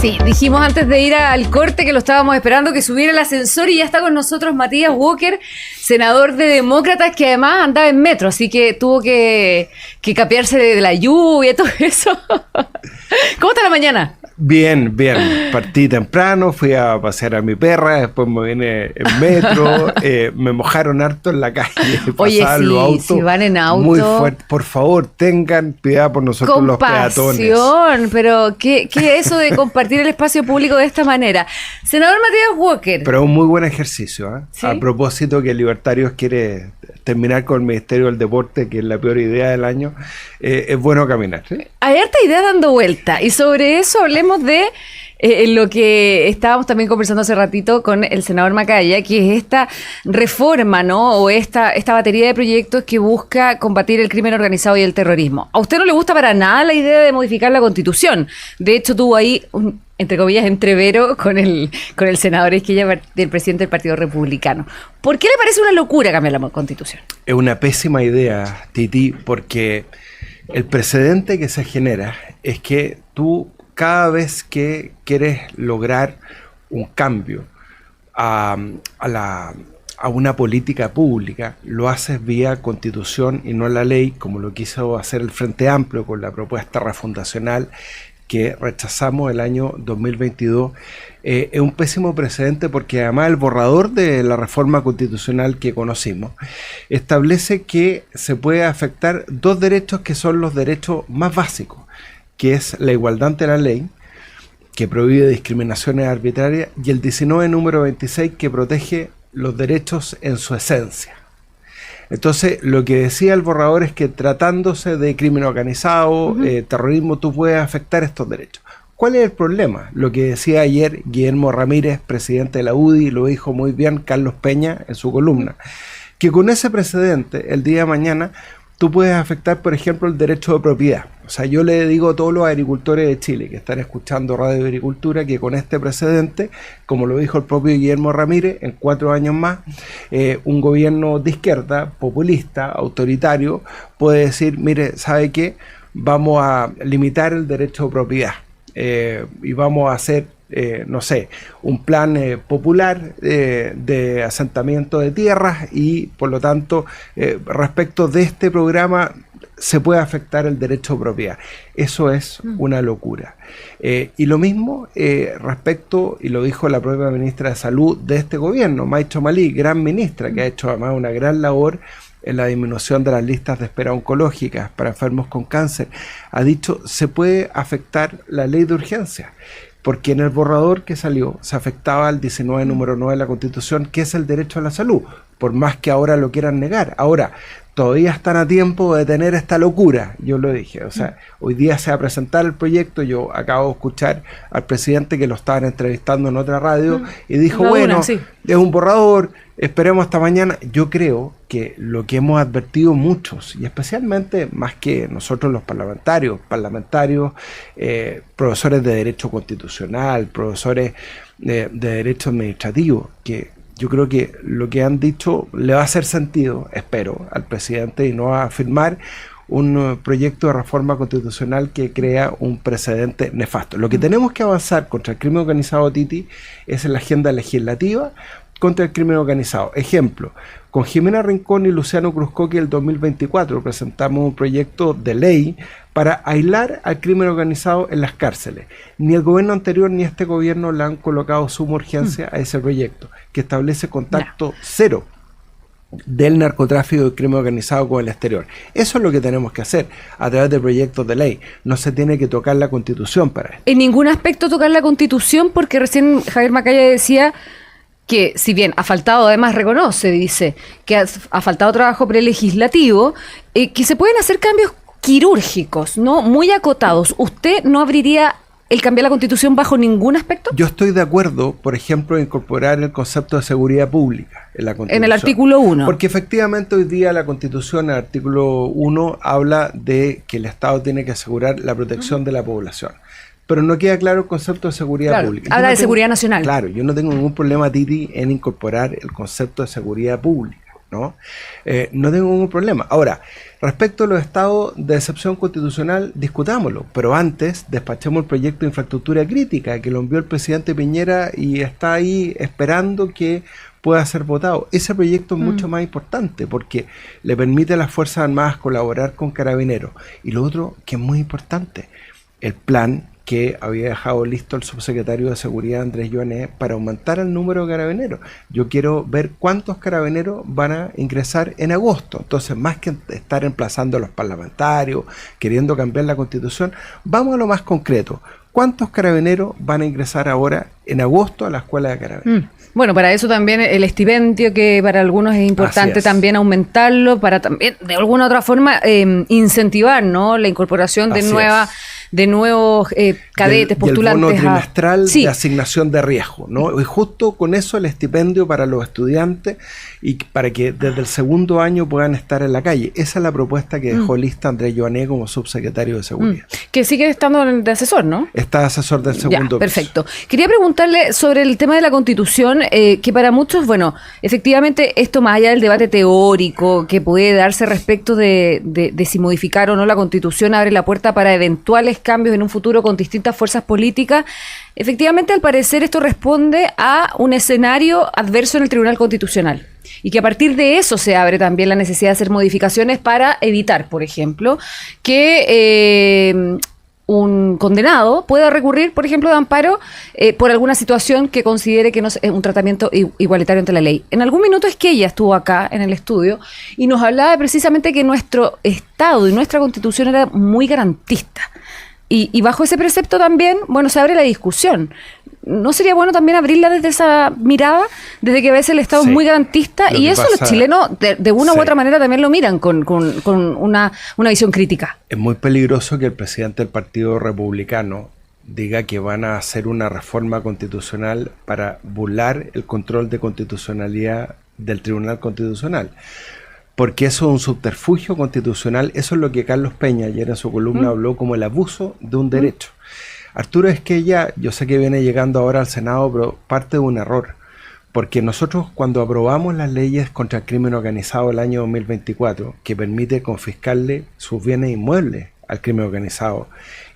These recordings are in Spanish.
Sí, dijimos antes de ir al corte que lo estábamos esperando, que subiera el ascensor y ya está con nosotros Matías Walker, senador de Demócratas, que además andaba en metro, así que tuvo que capearse de la lluvia y todo eso. ¿Cómo está la mañana? Bien, bien. Partí temprano, fui a pasear a mi perra, después me vine en metro, me mojaron harto en la calle. Oye, sí, los autos, si van en auto. muy fuerte. Por favor, tengan piedad por nosotros los peatones. Compasión, pero ¿qué es eso de compartir el espacio público de esta manera? Senador Matías Walker. Pero un muy buen ejercicio, ¿eh? ¿Sí? A propósito que Libertarios quiere terminar con el Ministerio del Deporte, que es la peor idea del año, es bueno caminar, ¿sí? Hay harta idea dando vuelta y sobre eso hablemos de lo que estábamos también conversando hace ratito con el senador Macaya, que es esta reforma, ¿no? O esta batería de proyectos que busca combatir el crimen organizado y el terrorismo. A usted no le gusta para nada la idea de modificar la Constitución. De hecho, tuvo ahí un, entre comillas, entrevero con el senador Esquella, del presidente del Partido Republicano. ¿Por qué le parece una locura cambiar la Constitución? Es una pésima idea, Titi, porque el precedente que se genera es que tú, cada vez que quieres lograr un cambio a una política pública, lo haces vía Constitución y no la ley, como lo quiso hacer el Frente Amplio con la propuesta refundacional que rechazamos el año 2022. Es un pésimo precedente porque además el borrador de la reforma constitucional que conocimos establece que se puede afectar dos derechos que son los derechos más básicos, que es la igualdad ante la ley, que prohíbe discriminaciones arbitrarias, y el 19, número 26, que protege los derechos en su esencia. Entonces, lo que decía el borrador es que tratándose de crimen organizado, terrorismo, tú puedes afectar estos derechos. ¿Cuál es el problema? Lo que decía ayer Guillermo Ramírez, presidente de la UDI, lo dijo muy bien Carlos Peña en su columna, que con ese precedente, el día de mañana, tú puedes afectar, por ejemplo, el derecho de propiedad. O sea, yo le digo a todos los agricultores de Chile que están escuchando Radio Agricultura que con este precedente, como lo dijo el propio Guillermo Ramírez, en 4 años más, un gobierno de izquierda, populista, autoritario, puede decir, mire, ¿sabe qué? Vamos a limitar el derecho de propiedad y vamos a hacer, no sé, un plan popular de asentamiento de tierras y, por lo tanto, respecto de este programa, se puede afectar el derecho de propiedad. Eso es una locura. Y lo mismo respecto, y lo dijo la propia ministra de Salud de este gobierno, May Chomali, gran ministra, que ha hecho además una gran labor en la disminución de las listas de espera oncológicas para enfermos con cáncer, ha dicho, se puede afectar la ley de urgencia, porque en el borrador que salió se afectaba al 19, número 9 de la Constitución, que es el derecho a la salud, por más que ahora lo quieran negar. Ahora, todavía están a tiempo de detener esta locura, yo lo dije. O sea, hoy día se va a presentar el proyecto, yo acabo de escuchar al presidente que lo estaban entrevistando en otra radio y dijo, bueno, sí, es un borrador, esperemos hasta mañana. Yo creo que lo que hemos advertido muchos, y especialmente más que nosotros los parlamentarios, profesores de Derecho Constitucional, profesores de Derecho Administrativo, que yo creo que lo que han dicho le va a hacer sentido, espero, al presidente y no va a firmar un proyecto de reforma constitucional que crea un precedente nefasto. Lo que tenemos que avanzar contra el crimen organizado, Titi, es en la agenda legislativa contra el crimen organizado. Ejemplo, con Jimena Rincón y Luciano Cruzcoque el 2024 presentamos un proyecto de ley para aislar al crimen organizado en las cárceles. Ni el gobierno anterior ni este gobierno le han colocado suma urgencia a ese proyecto, que establece contacto cero del narcotráfico y del crimen organizado con el exterior. Eso es lo que tenemos que hacer a través de proyectos de ley. No se tiene que tocar la Constitución para esto. En ningún aspecto tocar la Constitución, porque recién Javier Macaya decía que, si bien ha faltado, además reconoce, dice, que ha faltado trabajo prelegislativo, que se pueden hacer cambios quirúrgicos, ¿no? Muy acotados. ¿Usted no abriría el cambiar la Constitución bajo ningún aspecto? Yo estoy de acuerdo, por ejemplo, en incorporar el concepto de seguridad pública en la Constitución. En el artículo 1. Porque efectivamente hoy día la Constitución, el artículo 1, habla de que el Estado tiene que asegurar la protección de la población. Pero no queda claro el concepto de seguridad pública. Habla de seguridad nacional. Claro, yo no tengo ningún problema, Titi, en incorporar el concepto de seguridad pública. ¿no? No tengo ningún problema. Ahora, respecto a los estados de excepción constitucional, discutámoslo, pero antes despachemos el proyecto de infraestructura crítica que lo envió el presidente Piñera y está ahí esperando que pueda ser votado. Ese proyecto es mucho más importante porque le permite a las Fuerzas Armadas colaborar con Carabineros. Y lo otro que es muy importante, el plan que había dejado listo el subsecretario de Seguridad Andrés Joanet para aumentar el número de carabineros. Yo quiero ver cuántos carabineros van a ingresar en agosto. Entonces, más que estar emplazando a los parlamentarios, queriendo cambiar la Constitución, vamos a lo más concreto. ¿Cuántos carabineros van a ingresar ahora en agosto a la Escuela de Carabineros? Bueno, para eso también el estipendio, que para algunos es importante también aumentarlo, para también de alguna otra forma incentivar, ¿no?, la incorporación de nuevos cadetes, postulantes. Y el bono trimestral de asignación de riesgo, ¿no? Y justo con eso el estipendio para los estudiantes y para que desde el segundo año puedan estar en la calle. Esa es la propuesta que dejó lista Andrés Joanet como subsecretario de Seguridad. Que sigue estando de asesor, ¿no? Está asesor del segundo. Perfecto. Quería preguntarle sobre el tema de la Constitución, que para muchos, bueno, efectivamente esto más allá del debate teórico que puede darse respecto de si modificar o no la Constitución abre la puerta para eventuales cambios en un futuro con distintas fuerzas políticas. Efectivamente, al parecer, esto responde a un escenario adverso en el Tribunal Constitucional y que a partir de eso se abre también la necesidad de hacer modificaciones para evitar, por ejemplo, que un condenado pueda recurrir, por ejemplo, de amparo por alguna situación que considere que no es un tratamiento igualitario ante la ley. En algún minuto es que ella estuvo acá en el estudio y nos hablaba precisamente que nuestro Estado y nuestra Constitución era muy garantista. Y bajo ese precepto también, bueno, se abre la discusión. ¿No sería bueno también abrirla desde esa mirada? Desde que a veces el Estado es muy garantista y eso los chilenos de una u otra manera también lo miran con una visión crítica. Es muy peligroso que el presidente del Partido Republicano diga que van a hacer una reforma constitucional para burlar el control de constitucionalidad del Tribunal Constitucional. Porque eso es un subterfugio constitucional, eso es lo que Carlos Peña ayer en su columna habló como el abuso de un derecho. Arturo Esquella, yo sé que viene llegando ahora al Senado, pero parte de un error, porque nosotros cuando aprobamos las leyes contra el crimen organizado el año 2024, que permite confiscarle sus bienes inmuebles al crimen organizado,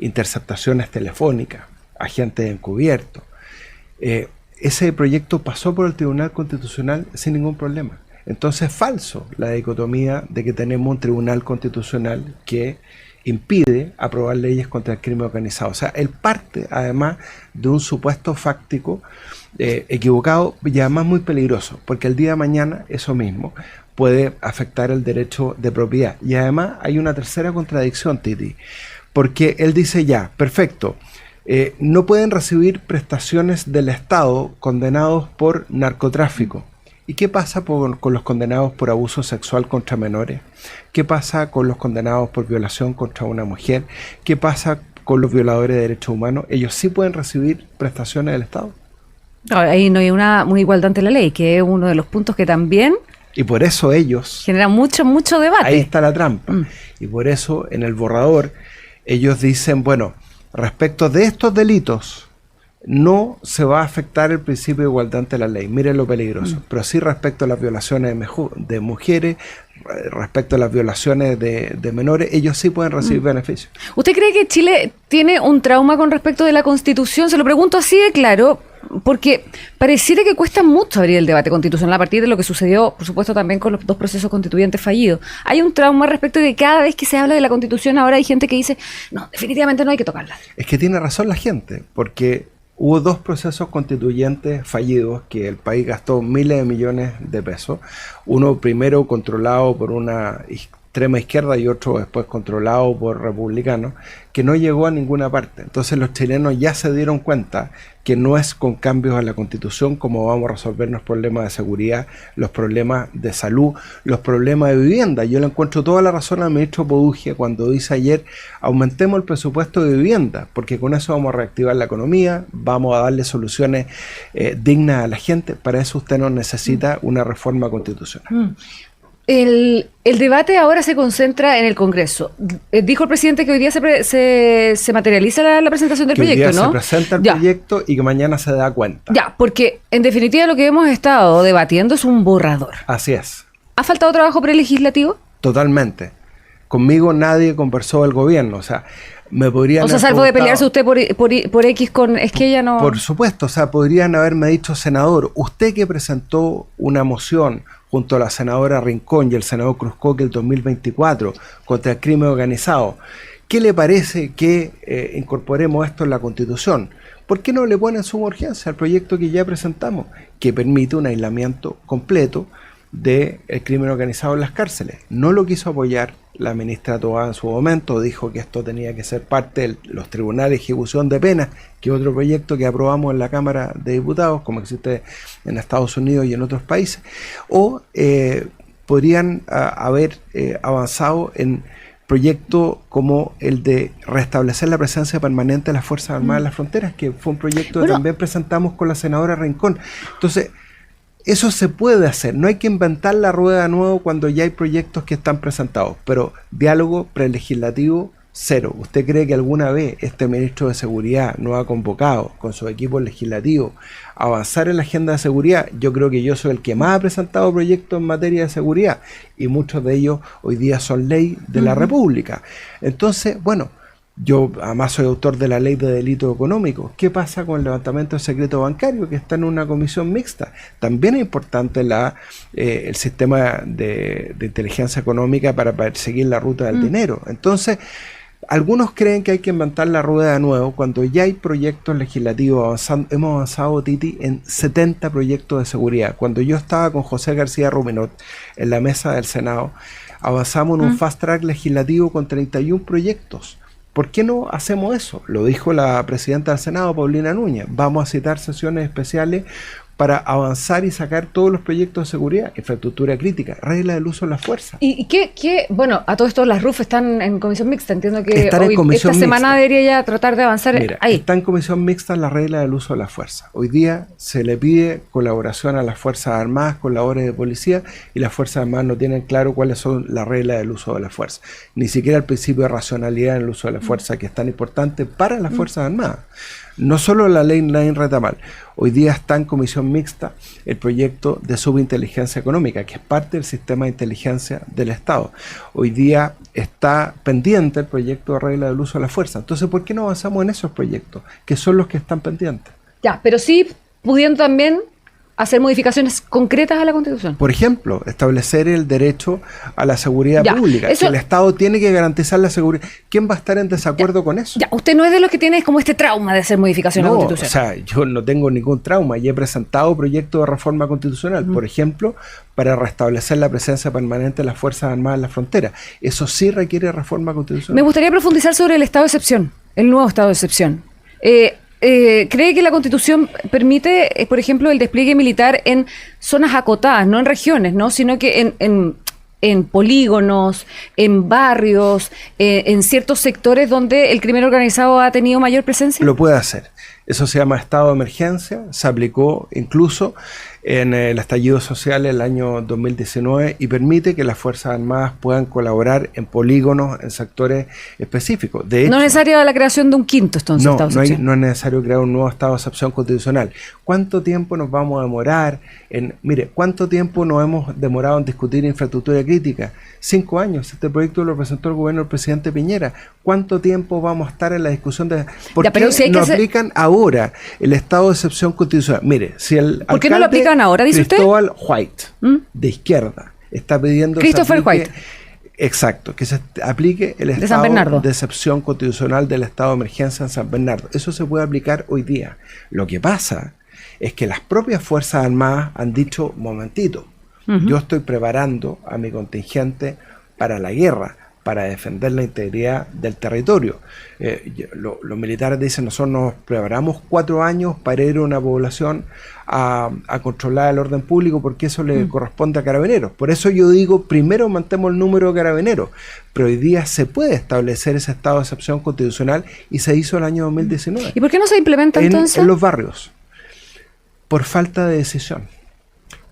interceptaciones telefónicas, agentes encubiertos, ese proyecto pasó por el Tribunal Constitucional sin ningún problema. Entonces es falso la dicotomía de que tenemos un tribunal constitucional que impide aprobar leyes contra el crimen organizado. O sea, él parte además de un supuesto fáctico equivocado y además muy peligroso, porque el día de mañana eso mismo puede afectar el derecho de propiedad. Y además hay una tercera contradicción, Titi, porque él dice ya, perfecto, no pueden recibir prestaciones del Estado condenados por narcotráfico. ¿Y qué pasa con los condenados por abuso sexual contra menores? ¿Qué pasa con los condenados por violación contra una mujer? ¿Qué pasa con los violadores de derechos humanos? ¿Ellos sí pueden recibir prestaciones del Estado? Ahí no hay una igualdad ante la ley, que es uno de los puntos que también... Y por eso ellos... genera mucho debate. Ahí está la trampa. Y por eso en el borrador ellos dicen, bueno, respecto de estos delitos... no se va a afectar el principio de igualdad ante la ley, miren lo peligroso, pero sí respecto a las violaciones de mujeres, respecto a las violaciones de menores, ellos sí pueden recibir beneficios. ¿Usted cree que Chile tiene un trauma con respecto de la Constitución? Se lo pregunto así de claro, porque pareciera que cuesta mucho abrir el debate constitucional a partir de lo que sucedió, por supuesto, también con los dos procesos constituyentes fallidos. Hay un trauma respecto de que cada vez que se habla de la Constitución ahora hay gente que dice, no, definitivamente no hay que tocarla. Es que tiene razón la gente, porque hubo dos procesos constituyentes fallidos que el país gastó miles de millones de pesos. Uno primero controlado por una extrema izquierda y otro después controlado por republicanos, que no llegó a ninguna parte. Entonces los chilenos ya se dieron cuenta que no es con cambios a la Constitución como vamos a resolver los problemas de seguridad, los problemas de salud, los problemas de vivienda. Yo le encuentro toda la razón al ministro Podugia cuando dice ayer, aumentemos el presupuesto de vivienda, porque con eso vamos a reactivar la economía, vamos a darle soluciones dignas a la gente. Para eso usted no necesita una reforma constitucional. El debate ahora se concentra en el Congreso. Dijo el presidente que hoy día se materializa la presentación del proyecto, ¿no? Que hoy día se presenta el proyecto y que mañana se da cuenta. Ya, porque en definitiva lo que hemos estado debatiendo es un borrador. Así es. ¿Ha faltado trabajo prelegislativo? Totalmente. Conmigo nadie conversó del gobierno, o sea, me podrían... O sea, salvo de pelearse usted por X con... Es que ella no... Por supuesto, o sea, podrían haberme dicho, senador, usted que presentó una moción junto a la senadora Rincón y el senador Cruzcoque el 2024 contra el crimen organizado, ¿qué le parece que incorporemos esto en la Constitución? ¿Por qué no le ponen suma urgencia al proyecto que ya presentamos, que permite un aislamiento completo del crimen organizado en las cárceles? No lo quiso apoyar la ministra Toá en su momento, dijo que esto tenía que ser parte de los tribunales de ejecución de penas, que es otro proyecto que aprobamos en la Cámara de Diputados, como existe en Estados Unidos y en otros países, o podrían haber avanzado en proyectos como el de restablecer la presencia permanente de las Fuerzas Armadas en las fronteras, que fue un proyecto que también presentamos con la senadora Rincón. Entonces, eso se puede hacer, no hay que inventar la rueda de nuevo cuando ya hay proyectos que están presentados, pero diálogo prelegislativo cero. ¿Usted cree que alguna vez este ministro de Seguridad no ha convocado con su equipo legislativo a avanzar en la agenda de seguridad? Yo creo que yo soy el que más ha presentado proyectos en materia de seguridad y muchos de ellos hoy día son ley de la República. Entonces, bueno, yo además soy autor de la ley de delito económico. ¿Qué pasa con el levantamiento del secreto bancario que está en una comisión mixta? También es importante el sistema de inteligencia económica para perseguir la ruta del dinero. Entonces, algunos creen que hay que inventar la rueda de nuevo cuando ya hay proyectos legislativos avanzando. Hemos avanzado, Titi, en 70 proyectos de seguridad. Cuando yo estaba con José García Ruminot en la mesa del Senado, avanzamos en un fast track legislativo con 31 proyectos. ¿Por qué no hacemos eso? Lo dijo la presidenta del Senado, Paulina Núñez. Vamos a citar sesiones especiales para avanzar y sacar todos los proyectos de seguridad, infraestructura crítica, regla del uso de la fuerza. ¿Y qué? Bueno, a todo esto las RUF están en comisión mixta, entiendo que esta semana debería ya tratar de avanzar. Mira, ahí. Está en comisión mixta la regla del uso de la fuerza. Hoy día se le pide colaboración a las Fuerzas Armadas con labores de policía y las Fuerzas Armadas no tienen claro cuáles son las reglas del uso de la fuerza. Ni siquiera el principio de racionalidad en el uso de la fuerza, que es tan importante para las Fuerzas Armadas. No solo la ley Nain Retamal, hoy día está en comisión mixta el proyecto de subinteligencia económica, que es parte del sistema de inteligencia del Estado. Hoy día está pendiente el proyecto de regla del uso de la fuerza. Entonces, ¿por qué no avanzamos en esos proyectos, que son los que están pendientes? Ya, pero sí pudiendo también hacer modificaciones concretas a la Constitución. Por ejemplo, establecer el derecho a la seguridad pública. Eso, que el Estado tiene que garantizar la seguridad. ¿Quién va a estar en desacuerdo con eso? Ya, usted no es de los que tiene como este trauma de hacer modificaciones a la Constitución. O sea, yo no tengo ningún trauma y he presentado proyectos de reforma constitucional, por ejemplo, para restablecer la presencia permanente de las Fuerzas Armadas en la frontera. Eso sí requiere reforma constitucional. Me gustaría profundizar sobre el estado de excepción, el nuevo estado de excepción. ¿Cree que la Constitución permite, por ejemplo, el despliegue militar en zonas acotadas, no en regiones, ¿no? Sino que en polígonos, en barrios, en ciertos sectores donde el crimen organizado ha tenido mayor presencia? Lo puede hacer. Eso se llama estado de emergencia, se aplicó incluso en el estallido social el año 2019 y permite que las Fuerzas Armadas puedan colaborar en polígonos, en sectores específicos. De hecho, no es necesaria la creación de un quinto, entonces, estado de excepción. No es necesario crear un nuevo estado de excepción constitucional. ¿Cuánto tiempo nos vamos a demorar cuánto tiempo nos hemos demorado en discutir infraestructura crítica? 5 años. Este proyecto lo presentó el gobierno del presidente Piñera. ¿Cuánto tiempo vamos a estar en la discusión de por qué no aplican ahora el estado de excepción constitucional? Mire, si el ¿por qué no lo aplican ahora, dice Cristóbal White, de izquierda, está pidiendo Christopher White. Exacto, que se aplique el estado de excepción constitucional del estado de emergencia en San Bernardo. Eso se puede aplicar hoy día. Lo que pasa es que las propias Fuerzas Armadas han dicho, momentito, yo estoy preparando a mi contingente para la guerra, para defender la integridad del territorio. Los militares dicen, nosotros nos preparamos 4 años para ir a una población a controlar el orden público, porque eso le corresponde a Carabineros. Por eso yo digo, primero mantemos el número de Carabineros, pero hoy día se puede establecer ese estado de excepción constitucional y se hizo el año 2019. ¿Y por qué no se implementa entonces? En los barrios, por falta de decisión.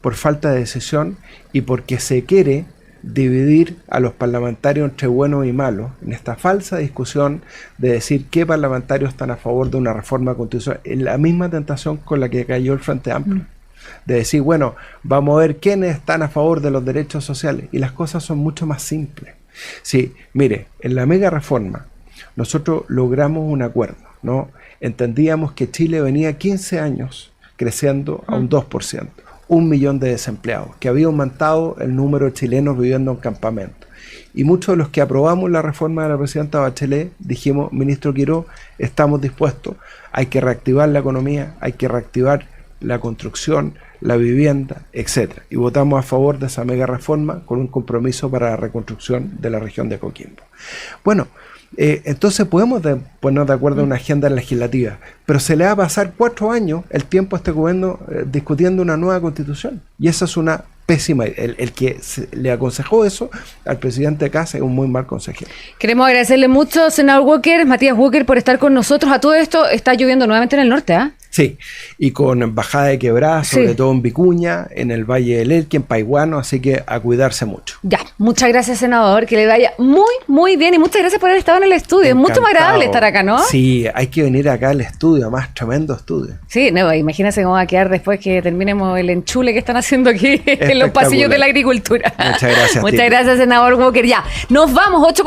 Por falta de decisión y porque se quiere dividir a los parlamentarios entre buenos y malos en esta falsa discusión de decir qué parlamentarios están a favor de una reforma constitucional, en la misma tentación con la que cayó el Frente Amplio. de decir, bueno, vamos a ver quiénes están a favor de los derechos sociales, y las cosas son mucho más simples. Sí, mire, en la mega reforma nosotros logramos un acuerdo, ¿no? Entendíamos que Chile venía 15 años creciendo a un 2%, 1 millón de desempleados, que había aumentado el número de chilenos viviendo en campamentos. Y muchos de los que aprobamos la reforma de la presidenta Bachelet dijimos, ministro Quirós, estamos dispuestos, hay que reactivar la economía, hay que reactivar la construcción, la vivienda, etcétera. Y votamos a favor de esa mega reforma con un compromiso para la reconstrucción de la región de Coquimbo. Bueno, entonces podemos ponernos de acuerdo en una agenda legislativa, pero se le va a pasar 4 años el tiempo a este gobierno discutiendo una nueva constitución. Y esa es una pésima. El que le aconsejó eso al presidente Kast es un muy mal consejero. Queremos agradecerle mucho, senador Walker, Matías Walker, por estar con nosotros. A todo esto está lloviendo nuevamente en el norte, ¿ah? Sí, y con bajada de quebradas, sobre todo en Vicuña, en el Valle del Elqui, en Paiguano, así que a cuidarse mucho. Ya, muchas gracias, senador, que le vaya muy, muy bien, y muchas gracias por haber estado en el estudio. Encantado. Es mucho más agradable estar acá, ¿no? Sí, hay que venir acá al estudio, además, tremendo estudio. Sí, no, imagínense cómo va a quedar después que terminemos el enchule que están haciendo aquí en los pasillos de la agricultura. Muchas gracias. Muchas gracias, senador Walker. Ya, nos vamos, 8:50.